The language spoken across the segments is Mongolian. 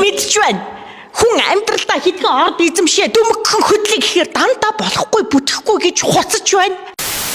мэдж байна. Хүн амьдралдаа хэдхэн орд эзэмшээ дүмгхэн хөдлөе гэхээр дандаа болохгүй бүтэхгүй гэж хуцаж байна.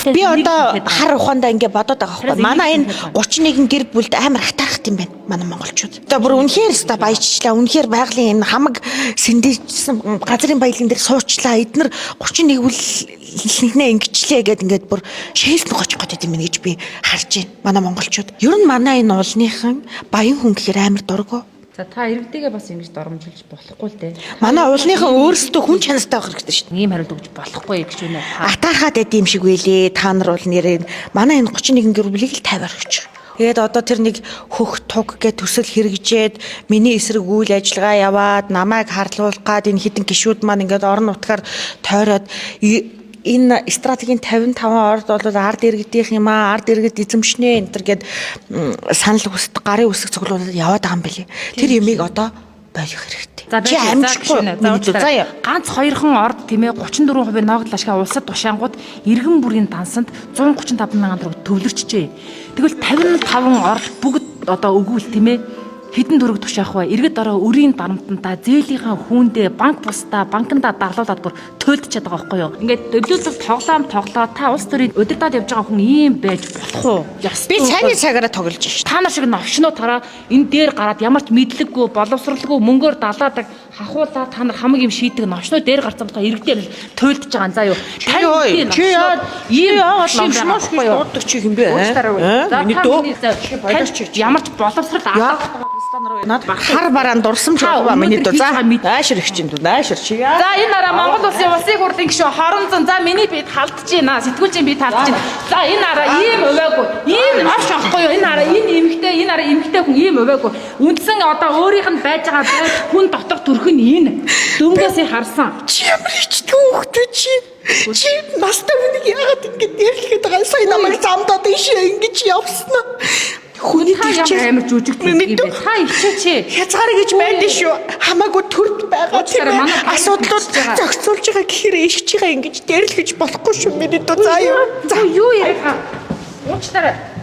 Би одоо хар ухаандаа ингэ бодоод байгаа байхгүй. Манай энэ 31 гэр бүлд амар хатаархт юм байна. Манай монголчууд. Одоо бүр үнэхээр өста баяжчлаа. Үнэхээр байгалийн энэ хамаг сэндээжсэн газрын баялагын дээр суучлаа. Эднэр 31 бүлнээ ингэчлээ гэд ингээд бүр шээлтэн гочих гээд юм гэж би харж байна. Манай монголчууд. Ер нь манай энэ уулныхан баян хүн гэхээр амар дургу. За та иргэдийгээ бас ингэж доромжилж болохгүй л дээ. Манай уулныхан өөрсдөө хүн чанартай байх хэрэгтэй шүү дээ. Ийм хариулт өгч болохгүй гэж үнэ. Атаархаад байд юм шиг байлээ. Та нар бол нэрээ манай энэ 31 гэр бүлийг л 50 орхиж. Тэгээд одоо тэр нэг хөх туг гэж төсөл хэрэгжээд миний эсрэг үйл ажиллагаа яваад намайг харлуулах гад энэ хідэн гişүүд маань ингээд орон нутгаар тойроод энэ стратегийн 55 орд бол ард иргэдийнх юм аа, ард иргэд эзэмшнэ энэ төр гэд санал хүсд гарын үсэг цуглуулаад яваад байгаа юм билий. Тэр ямиг одоо болох хэрэгтэй. Чи амжихгүй. За ганц хоёрхан орд тийм ээ 34% ногдол ашгаа улсад тушаангууд иргэн бүрийн дансанд 135 мянган төгрөг төвлөрчжээ. Тэгвэл 55 орд бүгд одоо өгвөл тийм ээ хэдэн төгрөг тушаах вэ? Иргэд ороо өрийн дарамтантаа зээлийнхаа хүүндээ банк бусдаа банкндаа дарлуулад бүр төөлдөж байгаа байхгүй юу? Ингээд дөлөөлөл тоглоо та улс төрийн удирдаад явж байгаа хүн ийм байж болох уу? Би цайны цагаараа тоглож шээ. Та нар шиг новшнуудаараа энэ дээр гараад ямар ч мэдлэггүй боловсралгүй мөнгөөр далаадаг хахуулаа та нар хамаг юм шийдэг новшнууд дээр гарцсан байгаа иргэдээр төөлдөж байгаа. За юу? Чи яа ийм новшнууд дууддаг чи юм бэ? Миний дөө ямар ч боловсрал алдаа над хар бараан дурсамж байгаа миний дөө. За аашир их чинь дүү аашир чи. За энэ нараа Монгол улсын улсыг хурлын гишүүн хорон зан. За миний бид халдж байна. Сэтгүүлчийн бид халдж байна. За энэ нараа ийм өвөөгүй. Ийм авч авахгүй юу? Энэ нараа энэ эмэгтэй хүн ийм өвөөгүй. Үндсэн одоо өөрийнх нь байж байгаа байд хүн дотор төрх нь энэ. Дөнгөөсөө харсан. Чи ямар ичдэг хөөхтэй чи. Чи настай хүнийг яагаад ингэ дээрлэхэд байгаа? Сая намайг замдаад ишээ ингэж явснаа. Хүний амар жүжигт юм бэ? Та ичээч. Хязгаарыг гэж байдаг шүү. Хамаагүй төрд байгаа. Тэр асуудлууд зохицуулж байгаа гэхээр ишгэж байгаа ингэж дээрлэж болохгүй шүү. Миний дөө заа юу. За юу яриа? Уучлаарай.